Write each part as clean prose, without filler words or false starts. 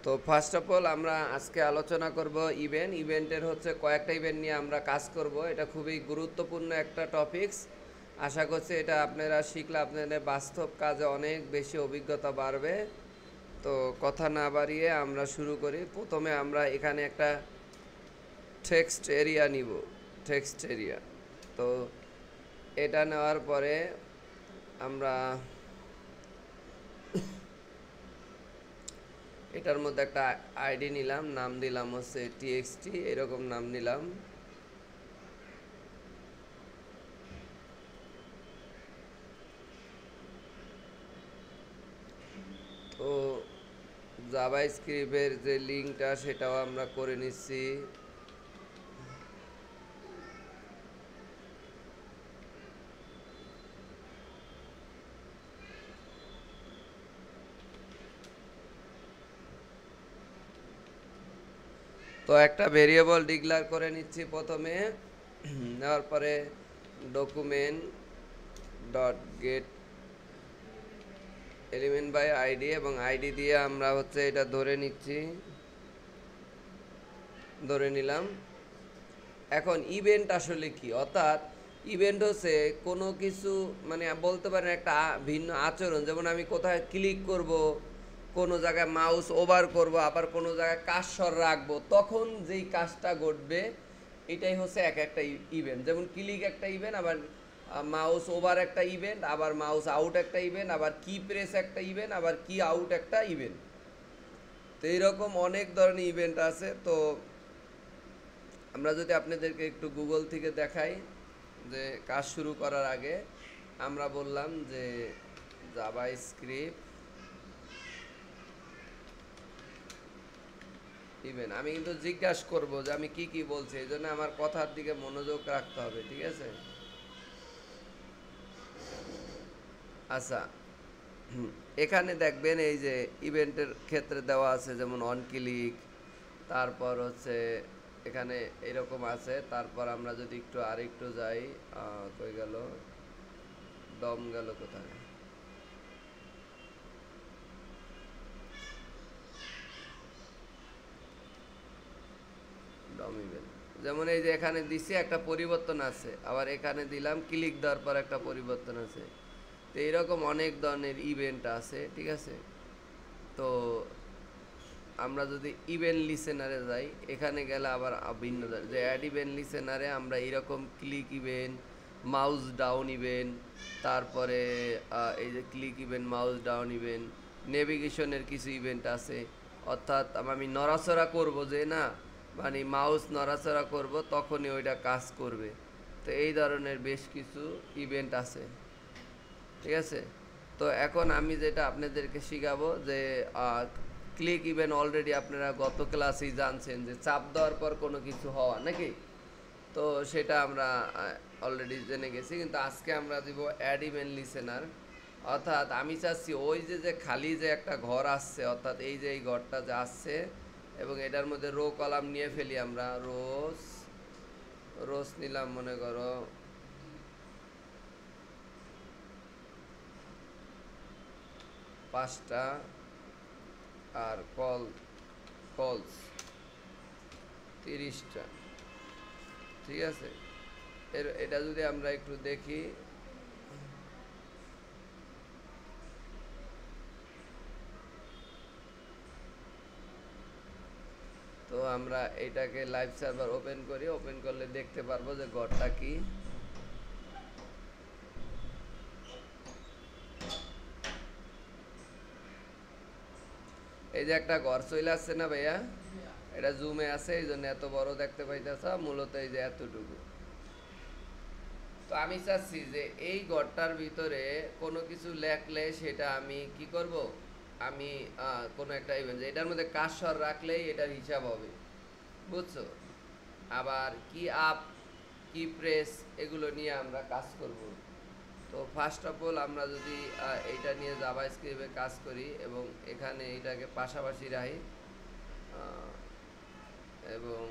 তো first of all আমরা আজকে আলোচনা করব ইভেন্টের হচ্ছে কয়েকটা ইভেন্ট নিয়ে আমরা কাজ করব। এটা খুবই গুরুত্বপূর্ণ একটা টপিকস। আশা করছি এটা আপনারা শিখলে আপনাদের বাস্তব কাজে অনেক বেশি অভিজ্ঞতা বাড়বে। তো কথা না বাড়িয়ে আমরা শুরু করি। প্রথমে আমরা এখানে একটা টেক্সট এরিয়া নিব, টেক্সট এরিয়া। তো এটা নেওয়ার পরে আমরা এটার মধ্যে একটা আইডি নিলাম, নাম দিলাম হচ্ছে টিএক্সটি, এরকম নাম নিলাম। তো জাভা স্ক্রিপ্টের যে লিঙ্কটা সেটাও আমরা করে নিচ্ছি। তো একটা ভেরিয়েবল ডিক্লেয়ার করে নিচ্ছি প্রথমে। নেওয়ার পরে document dot get element by ID, এবং আইডি দিয়ে আমরা হচ্ছে এটা ধরে নিচ্ছি, ধরে নিলাম। এখন ইভেন্ট আসলে কি, অর্থাৎ ইভেন্ট হচ্ছে কোনো কিছু, মানে বলতে পারেন একটা ভিন্ন আচরণ। যেমন আমি কোথায় ক্লিক করব, কোনো জায়গায় মাউস ওভার করব, আবার কোনো জায়গায় কার্সর রাখবো, তখন যেই কাজটা ঘটবে এটাই হচ্ছে এক একটা ইভেন্ট। যেমন ক্লিক একটা ইভেন্ট, আবার মাউস ওভার একটা ইভেন্ট, আবার মাউস আউট একটা ইভেন্ট, আবার কি প্রেস একটা ইভেন্ট, আবার কি আউট একটা ইভেন্ট। তো এইরকম অনেক ধরনের ইভেন্ট আছে। তো আমরা যদি আপনাদেরকে একটু গুগল থেকে দেখাই, যে কাজ শুরু করার আগে আমরা বললাম যে জাভা স্ক্রিপ্ট ইভেন্ট। আমি কিন্তু জিজ্ঞাসা করব যে আমি কি কি বলছি, এই জন্য আমার কথার দিকে মনোযোগ রাখতে হবে, ঠিক আছে? আচ্ছা, এখানে দেখবেন এই যে ইভেন্টের ক্ষেত্রে দেওয়া আছে, যেমন অন ক্লিক, তারপর হচ্ছে এখানে এরকম আছে। তারপর আমরা যদি একটু আরেকটু যাই, কই গেল, দম গেল কোথায়, ডম ইভেন্ট। যেমন এই যে এখানে দিছি একটা পরিবর্তন আছে, আবার এখানে দিলাম ক্লিক দেওয়ার পর একটা পরিবর্তন আছে। তো এইরকম অনেক ধরনের ইভেন্ট আছে, ঠিক আছে? তো আমরা যদি ইভেন্ট লিসেনারে যাই, এখানে গেলে আবার ভিন্ন যে অ্যাড ইভেন্ট লিসেনারে আমরা এরকম click event, mouse down event, তারপরে এই যে click event, mouse down event, নেভিগেশনের কিছু ইভেন্ট আছে। অর্থাৎ আমি নড়াচড়া করব যে না, মানে মাউস নড়াচড়া করব তখনই ওইটা কাজ করবে। তো এই ধরনের বেশ কিছু ইভেন্ট আছে, ঠিক আছে? তো এখন আমি যেটা আপনাদেরকে শিখাবো যে ক্লিক ইভেন্ট অলরেডি আপনারা গত ক্লাসেই জানছেন যে চাপ দেওয়ার পর কোনো কিছু হওয়া নাকি। তো সেটা আমরা অলরেডি জেনে গেছি, কিন্তু আজকে আমরা দিব অ্যাড ইভেন্ট লিসেনার। অর্থাৎ আমি চাচ্ছি ওই যে যে খালি যে একটা ঘর আসছে, অর্থাৎ এই যে এই ঘরটা যে আসছে, এবং এটার মধ্যে রো কলাম নিয়ে ফেলি আমরা। রোজ রোজ নিলাম মনে করো 5টা, আর কলস 30টা, ঠিক আছে? এটা যদি আমরা একটু দেখি, তো আমরা এটাকে লাইভ সার্ভার ওপেন করি, ওপেন করলে দেখতে পারবো যে ঘরটা কি। এই যে একটা ঘর চলে আসছে না ভাইয়া, এটা জুমে আছে এই জন্য এত বড় দেখতে পাইতেছ, মূলত এই যে এতটুকু। তো আমি চাচ্ছি যে এই ঘরটার ভিতরে কোনো কিছু লেখলে সেটা আমি কি করব, আমি কোনো একটা ইভেন্ট, এটার মধ্যে কার্সর রাখলেই এটার হিসাব হবে, বুঝছো? আবার কি আপ, কি প্রেস, এগুলো নিয়ে আমরা কাজ করব। তো ফার্স্ট অফ অল আমরা যদি এইটা নিয়ে জাভা স্ক্রিপ্টে কাজ করি এবং এখানে এটাকে পাশাপাশি রাখি, এবং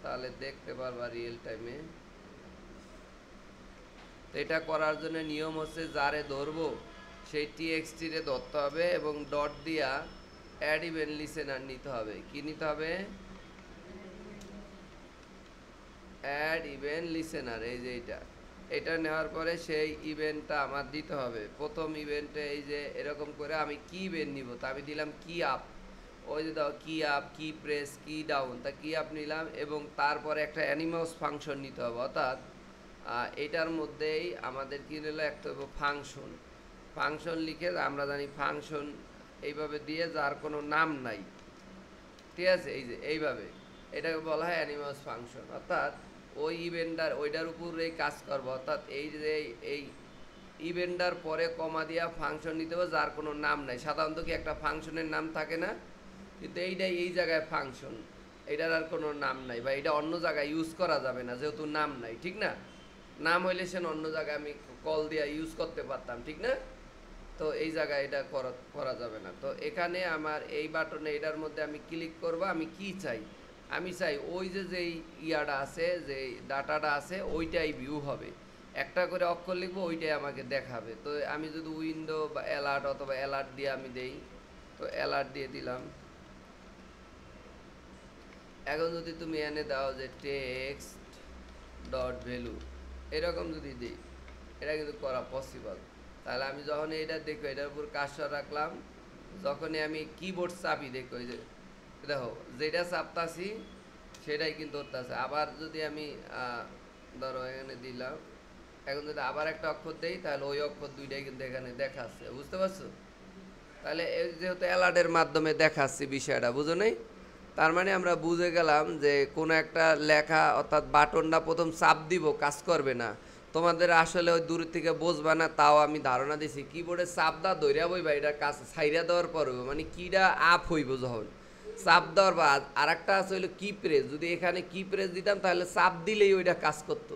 তাহলে দেখতে পারবা রিয়েল টাইমে। তো এটা করার জন্য নিয়ম হচ্ছে যারে ধরবো সেই টিএক্সটি রে ধরতে হবে, এবং ডট দিয়া অ্যাড ইভেন্ট লিসেনার নিতে হবে। কি নিতে হবে? অ্যাড ইভেন্ট লিসেনার, এই যে এটা নেওয়ার পরে সেই ইভেন্টটা আমার দিতে হবে। প্রথম ইভেন্টে এই যে এরকম করে আমি কি ইভেন্ট নিব, তা আমি দিলাম কি আপ। ওই যে দাও কি আপ, কি প্রেস, কি ডাউন, তা কি আপ নিলাম। এবং তারপরে একটা অ্যানিমাস ফাংশন নিতে হবে, অর্থাৎ এটার মধ্যেই আমাদের কি নিল একটা ফাংশন। ফাংশন লিখে আমরা জানি ফাংশন এইভাবে দিয়ে যার কোনো নাম নাই, ঠিক আছে, এই যে এইভাবে এটাকে বলা হয় অ্যানিমাস ফাংশন। অর্থাৎ ওই ইভেন্টার ওইটার উপরেই কাজ করবো। অর্থাৎ এই যে এই ইভেন্টার পরে কমা দিয়া ফাংশন নিতে হবে যার কোনো নাম নাই। সাধারণত কি একটা ফাংশনের নাম থাকে না, কিন্তু এইটাই এই জায়গায় ফাংশন, এটার আর কোনো নাম নাই, বা এটা অন্য জায়গায় ইউজ করা যাবে না যেহেতু নাম নাই, ঠিক না? নাম হইলে সে অন্য জায়গায় আমি কল দিয়া ইউজ করতে পারতাম, ঠিক না? তো এই জায়গায় এটা করা যাবে না। তো এখানে আমার এই বাটনে এটার মধ্যে আমি ক্লিক করব। আমি কি চাই? আমি চাই ওই যে যেই ইয়াটা আছে, যে ডাটাটা আছে ওইটাই ভিউ হবে। একটা করে অক্ষর লিখবো, ওইটাই আমাকে দেখাবে। তো আমি যদি উইন্ডো বা অ্যালার্ট অথবা অ্যালার্ট দিয়ে আমি দেই, তো অ্যালার্ট দিয়ে দিলাম। এখন যদি তুমি এনে দাও যে টেক্সট ডট ভ্যালু, এরকম যদি দিই, এটা কিন্তু করা পসিবল। তাহলে আমি যখন এটা দেখো, এটার উপর কার্সর রাখলাম, যখনই আমি কিবোর্ড চাপি দেখো, এই যে দেখো যেটা চাপতাছি সেটাই কিন্তু হচ্ছে। আবার যদি আমি ধরো এখানে দিলাম, এখন যদি আবার একটা অক্ষর দেই, তাহলে ওই অক্ষর দুইটাই কিন্তু এখানে দেখাচ্ছে, বুঝতে পারছো? তাহলে যেহেতু অ্যালার্টের মাধ্যমে দেখাচ্ছি বিষয়টা, বুঝো নাই? তার মানে আমরা বুঝে গেলাম যে কোনো একটা লেখা অর্থাৎ বাটনটা প্রথম চাপ দিব, কাজ করবে না। তোমাদের আসলে ওই দূর থেকে বুঝবা না, তাও আমি ধারণা দিছি কিবোর্ডে চাপ দা দইরা বইবা, এটা কাজ ছাইরা দেওয়ার পর হইব, মানে কিটা আপ হইব যখন চাপ দেওয়ার বা। আর একটা আছে হইলো কি প্রেস, যদি এখানে কি প্রেস দিতাম তাহলে চাপ দিলেই ওইটা কাজ করতো।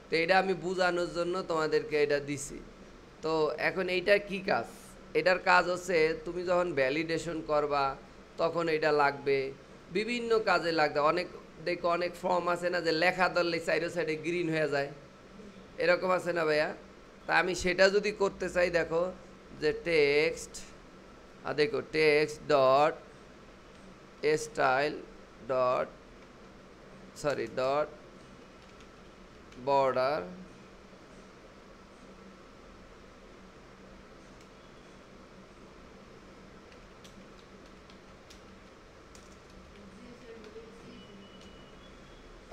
তো এটা আমি বোঝানোর জন্য তোমাদেরকে এটা দিছি। তো এখন এইটার কি কাজ? এটার কাজ হচ্ছে তুমি যখন ভ্যালিডেশন করবা তখন এটা লাগবে, বিভিন্ন কাজে লাগবে। অনেক দেখো অনেক ফর্ম আছে না, যে লেখা ধরলে সাইডে সাইডে গ্রিন হয়ে যায়, এরকম আছে না ভাইয়া? তা আমি সেটা যদি করতে চাই, দেখো যে টেক্সট, দেখো text dot style dot dot border,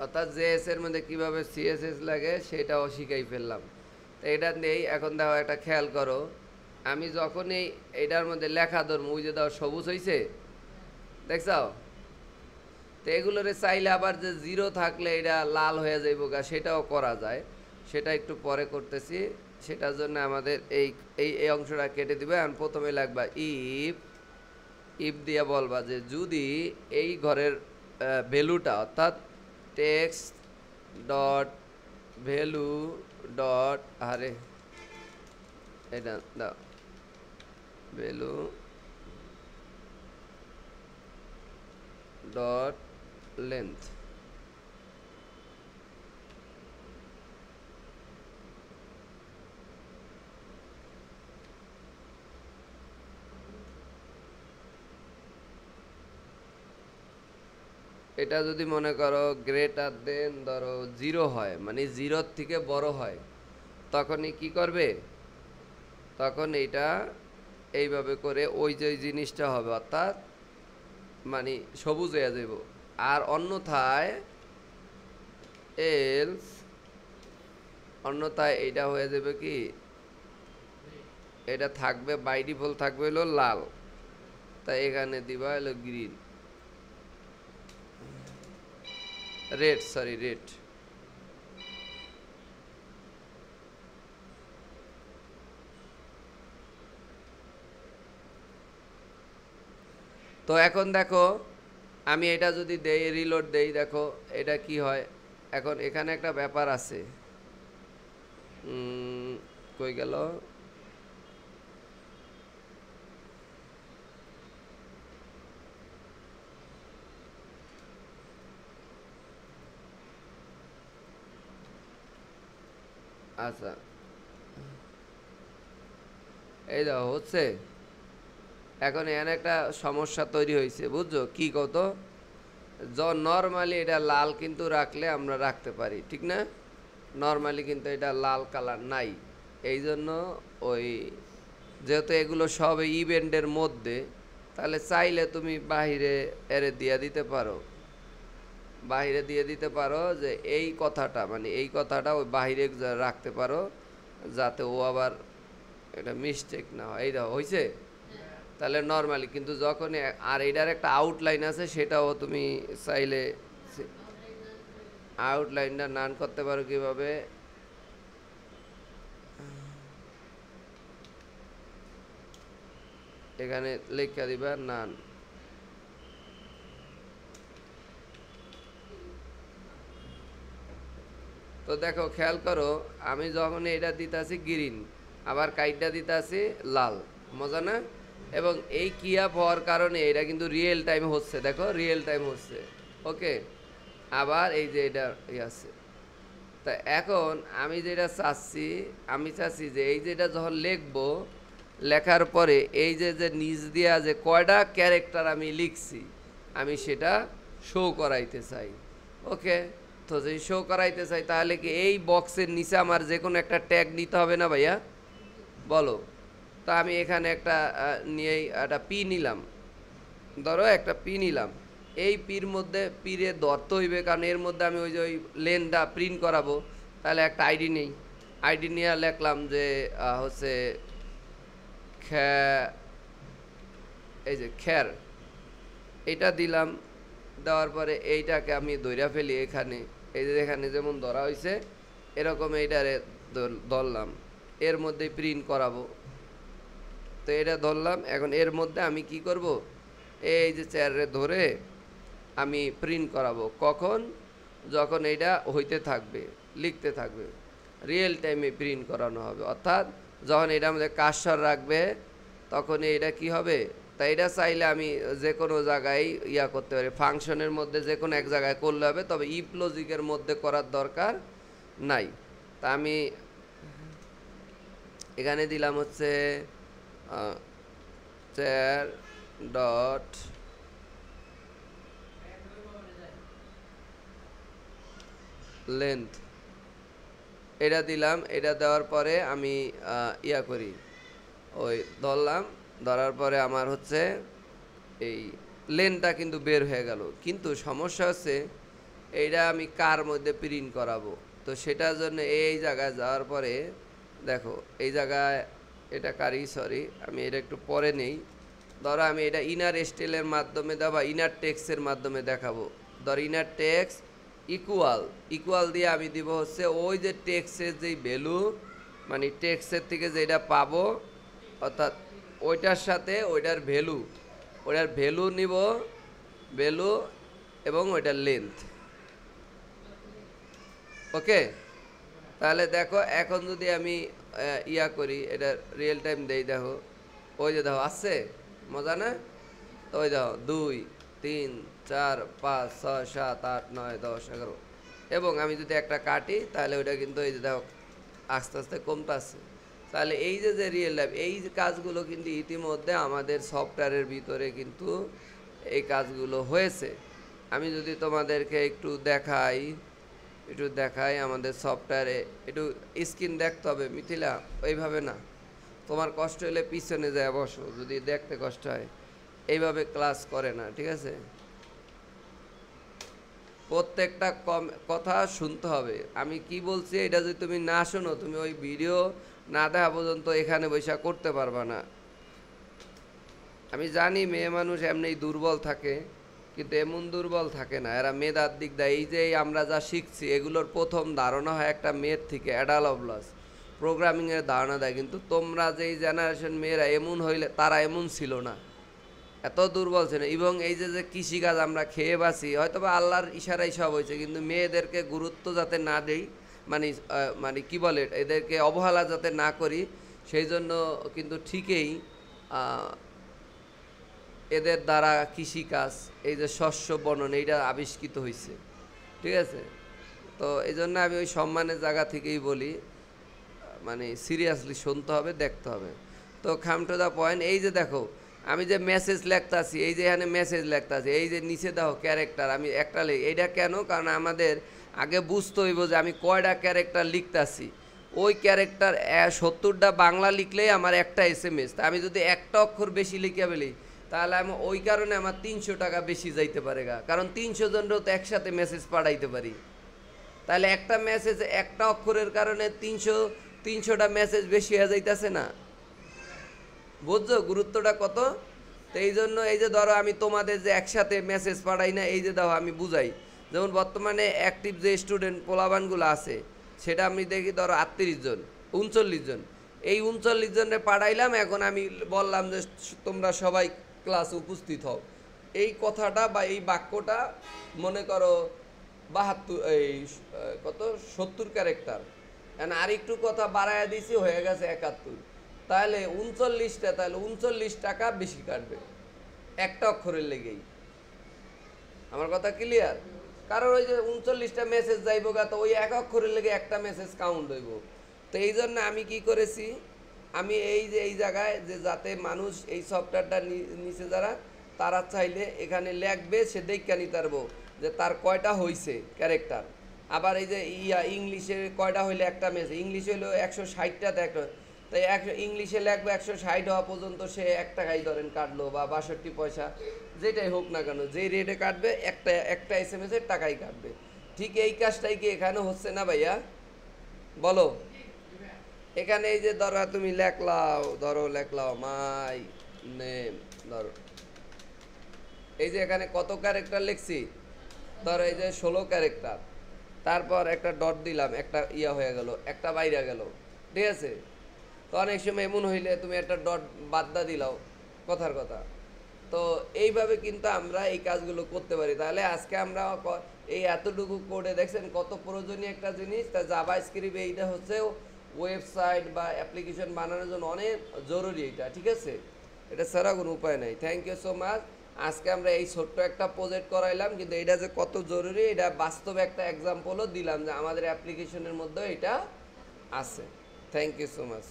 অর্থাৎ জেএস এর মধ্যে কীভাবে সিএসএস লাগে সেটাও শিখাই ফেললাম। তো এটা নেই। এখন দেখো একটা খেয়াল করো, আমি যখনই এটার মধ্যে লেখা ধরবো, ওই যে দাও সবুজ হয়েছে, দেখছাও? তো এগুলোরে চাইলে আবার যে জিরো থাকলে এটা লাল হয়ে যাইব গা, সেটাও করা যায়। সেটা একটু পরে করতেছি। সেটার জন্য আমাদের এই এই এই অংশটা কেটে দিবে। আমি প্রথমে লাগবা ইফ, ইফ দিয়ে বলবা যে যদি এই ঘরের ভ্যালুটা, অর্থাৎ টেক্সট ডট ভ্যালু ডট, আরে এটা দাও, ভ্যালু ডট লেন্থ, এটা যদি মনে করো গ্রেটার দেন ধরো 0 হয়, মানে 0 থেকে বড় হয়, তখনই কি করবে? তখন এটা এইভাবে করে ওই যে জিনিসটা হবে, অর্থাৎ মানে সবুজ হয়ে যাব। আর অন্যথায় এলস, অন্যথায় এইটা হয়ে যাবে কি, এটা থাকবে বাই ডিফল্ট থাকবে হলো লাল, তাই এখানে দিবা হলো গ্রিন, রেড, সরি রেড। তো এখন দেখো আমি এটা যদি দেই, রিলোড দেই, দেখো এটা কি হয়। এখন এখানে একটা ব্যাপার আছে, কই গেল? আচ্ছা এই দেখো হচ্ছে, এখন এখানে একটা সমস্যা তৈরি হয়েছে, বুঝছো কি কত? নর্মালি এটা লাল কিন্তু রাখলে আমরা রাখতে পারি, ঠিক না? নর্মালি কিন্তু এটা লাল কালার নাই। এই জন্য ওই যেহেতু এগুলো সব ইভেন্টের মধ্যে, তাহলে চাইলে তুমি বাহিরে এরে দিয়ে দিতে পারো, বাহিরে দিয়ে দিতে পারো যে এই কথাটা, মানে এই কথাটা ওই বাহিরে রাখতে পারো, যাতে ও আবার এটা মিস্টেক না হয়। এই দেখো হয়েছে। তাহলে নর্মালি কিন্তু যখন আর এটার একটা আউটলাইন আছে, সেটাও তুমি চাইলে আউটলাইনটা নান করতে পারো কিভাবে? এখানে লেখা দিবা নান। তো দেখো খেয়াল করো, আমি যখন এটা দিতেছি গ্রিন, আবার কাইটটা দিতেছি লাল, মজা না? এবং এই কিয়া হওয়ার কারণে এটা কিন্তু রিয়েল টাইম হচ্ছে, দেখো রিয়েল টাইম হচ্ছে। ওকে, আবার এই যে এটা আছে। তা এখন আমি যেটা চাচ্ছি, আমি চাচ্ছি যে এই যেটা যখন লিখবো, লেখার পরে এই যে যে নিচ দিয়া যে কয়টা ক্যারেক্টার আমি লিখছি, আমি সেটা শো করাইতে চাই। ওকে, তো যদি শো করাইতে চাই, তাহলে কি এই বক্সের নিচে আমার যে কোনো একটা ট্যাগ নিতে হবে না ভাইয়া? বলো। তা আমি এখানে একটা নিয়েই একটা পি নিলাম, ধরো একটা পি নিলাম। এই পির মধ্যে পিরে ধরতে হইবে, কারণ এর মধ্যে আমি ওই যে ওই লেনটা প্রিন্ট করাবো। তাহলে একটা আইডি নেই, আইডি নিয়ে লিখলাম যে হচ্ছে এই যে খ্যার, এটা দিলাম। দেওয়ার পরে এইটাকে আমি ধইরা ফেলি এখানে, এই যে এখানে যেমন ধরা হয়েছে এরকম এইটারে ধরলাম, এর মধ্যে প্রিন্ট করাবো। তো এটা ধরলাম, এখন এর মধ্যে আমি কি করব, এই যে চেয়ারে ধরে আমি প্রিন্ট করাবো। কখন? যখন এইটা হইতে থাকবে, লিখতে থাকবে, রিয়েল টাইমে প্রিন্ট করানো হবে। অর্থাৎ যখন এটা আমাদের কার্সর রাখবে, তখন এটা কি হবে? তাই এটা চাইলে আমি যে কোনো জায়গায় ইয়া করতে পারি, ফাংশনের মধ্যে যে কোনো এক জায়গায় করলে হবে, তবে ইফ লজিকের মধ্যে করার দরকার নাই। তা আমি এখানে দিলাম হচ্ছে চার ডট লেন্থ, এটা দিলাম। এটা দেওয়ার পরে আমি ইয়া করি, ওই ধরলাম, ধরার পরে আমার হচ্ছে এই লেনটা কিন্তু বের হয়ে গেল। কিন্তু সমস্যা হচ্ছে এইটা আমি কার মধ্যে প্রিন্ট করাবো। তো সেটার জন্য এই জায়গায় যাওয়ার পরে দেখো এই জায়গায় এটা কারি, সরি আমি এটা একটু পরে নেই। ধরো আমি এটা ইনার স্টাইলের মাধ্যমে দেবো বা ইনার টেক্সের মাধ্যমে দেখাবো। ধর ইনার টেক্স ইকুয়াল, ইকুয়াল দিয়ে আমি দিব হচ্ছে ওই যে টেক্সের যেই ভ্যালু, মানে টেক্সের থেকে যেটা পাবো, অর্থাৎ ওইটার সাথে ওইটার ভ্যালু, ওইটার ভ্যালু নিব, ভ্যালু এবং ওইটার লেন্থ। ওকে, তাহলে দেখো এখন যদি আমি ইয়া করি, এটা রিয়েল টাইম দেই, দেখো ওই যে দেখো আসছে, মজা না? তো ওই দেখো 2 3 4 5 6 7 8 9 10 11, এবং আমি যদি একটা কাটি তাহলে ওইটা কিন্তু এই যে দেখো আস্তে আস্তে কমতে আসছে। তাহলে এই যে যে রিয়েল লাইফ, এই যে কাজগুলো কিন্তু ইতিমধ্যে আমাদের সফটওয়্যারের ভিতরে কিন্তু এই কাজগুলো হয়েছে। আমি যদি তোমাদেরকে একটু দেখাই আমাদের সফটওয়্যারে, একটু স্ক্রিন দেখতে হবে মিথিলা, ওইভাবে না, তোমার কষ্ট হলে পিছনে যায় বসো, যদি দেখতে কষ্ট হয়। এইভাবে ক্লাস করে না, ঠিক আছে? প্রত্যেকটা কথা শুনতে হবে। আমি কি বলছি এটা যদি তুমি না শোনো, তুমি ওই ভিডিও না দেখা পর্যন্ত এখানে বৈশা করতে পারবা না। আমি জানি মেয়ে মানুষ এমনি দুর্বল থাকে, কিন্তু এমন দুর্বল থাকে না, এরা মেধার দিক দেয়। এই যে আমরা যা শিখছি এগুলোর প্রথম ধারণা হয় একটা মেয়ের থেকে, অ্যাডালবলাস প্রোগ্রামিংয়ের ধারণা দেয়। কিন্তু তোমরা যেই জেনারেশন মেয়েরা এমন হইলে, তারা এমন ছিল না, এত দুর্বল ছিল। এবং এই যে যে কৃষিকাজ আমরা খেয়ে বাঁচি, হয়তো বা আল্লাহর ইশারাই সব হয়েছে, কিন্তু মেয়েদেরকে গুরুত্ব যাতে না দেই, মানে মানে কি বলে, এদেরকে অবহেলা যাতে না করি, সেই জন্য কিন্তু ঠিকই এদের দ্বারা কৃষিকাজ, এই যে শস্য বনন, এইটা আবিষ্কৃত হয়েছে, ঠিক আছে? তো এই জন্য আমি ওই সম্মানের জায়গা থেকেই বলি, মানে সিরিয়াসলি শুনতে হবে, দেখতে হবে। তো কাম টু দ্য পয়েন্ট, এই যে দেখো আমি যে মেসেজ লেখতাছি, এই যে এখানে মেসেজ লেখতাছি, এই যে নিচে দাও ক্যারেক্টার, আমি একটা এইটা কেন, কারণ আমাদের আগে বুঝতে হইব যে আমি কয়টা ক্যারেক্টার লিখতাছি। ওই ক্যারেক্টার 70টা বাংলা লিখলেই আমার একটা SMS। তা আমি যদি একটা অক্ষর বেশি লিখে ফেলি, তাহলে আমি ওই কারণে আমার 300 টাকা বেশি যাইতে পারে গা, কারণ 300 জনেরও তো একসাথে মেসেজ পাঠাইতে পারি। তাহলে একটা মেসেজ একটা অক্ষরের কারণে 300টা মেসেজ বেশি হয়ে যাইতেছে না? বুঝছো গুরুত্বটা কত? তো এই জন্য এই যে ধরো আমি তোমাদের যে একসাথে মেসেজ পাঠাই না, এই যে দাও আমি বুঝাই। যেমন বর্তমানে অ্যাক্টিভ যে স্টুডেন্ট পোলাবানগুলো আছে, সেটা আমি দেখি ধরো 38 জন, 39 জন। এই 39 জনে পাঠাইলাম, এখন আমি বললাম যে তোমরা সবাই ক্লাসে উপস্থিত হও। এই কথাটা বা এই বাক্যটা মনে করো 72 এই কত 70 ক্যারেক্টার, আর একটু কথা বাড়াইয়া দিছি, হয়ে গেছে 71। তাহলে 39টা, তাহলে 39 টাকা বেশি কাটবে একটা অক্ষরের লেগেই। আমার কথা ক্লিয়ার? কারণ ওই যে 39টা মেসেজ যাইবো গা, তো ওই এক অক্ষরের লেগে একটা মেসেজ কাউন্ট হইব। তো এই জন্য আমি কি করেছি, আমি এই যে এই জায়গায় যে যাতে মানুষ এই সফটওয়্যারটা নিচে যারা, তারা চাইলে এখানে লেখবে, সে দেখে নিতে পারবো যে তার কয়টা হইছে ক্যারেক্টার। আবার এই যে ইংলিশে কয়টা হইলে একটা মেসেজ, ইংলিশ হইলো 160টাতে একটা, তাই ইংলিশে লেখবে 160 হওয়া পর্যন্ত সে 1 টাকাই ধরেন কাটলো, বা 62 পয়সা, যেটাই হোক না কেন, যেই রেটে কাটবে একটা SMS এর টাকাই কাটবে। ঠিক এই কাজটাই কি এখানে হচ্ছে না ভাইয়া? বলো। এখানে এই যে ধরো তুমি লেখলাও, ধরো লেখলাও মাই নেম, ধরো এই যে এখানে কত ক্যারেক্টার লিখছি, ধরো এই যে 16 ক্যারেক্টার, তারপর একটা ডট দিলাম, একটা ইয়া হয়ে গেল, একটা বাইরে গেল, ঠিক আছে? তো অনেক সময় এমন হইলে তুমি একটা ডট বাদ্দা দিলাও, কথার কথা। তো এইভাবে কিন্তু আমরা এই কাজগুলো করতে পারি। তাহলে আজকে আমরা এই এতটুকু কোডে দেখছেন কত প্রয়োজনীয় একটা জিনিস। তা জাভা স্ক্রিপ্ট এইটা হচ্ছে ওয়েবসাইট বা অ্যাপ্লিকেশন বানানোর জন্য অনেক জরুরি এটা, ঠিক আছে? এটা ছাড়া কোনো উপায় নাই। Thank you so much. আজকে আমরা এই ছোট্ট একটা প্রজেক্ট করাইলাম, কিন্তু এটা যে কত জরুরি এটা বাস্তবে একটা এক্সাম্পলও দিলাম যে আমাদের অ্যাপ্লিকেশনের মধ্যে এটা আছে। Thank you so much.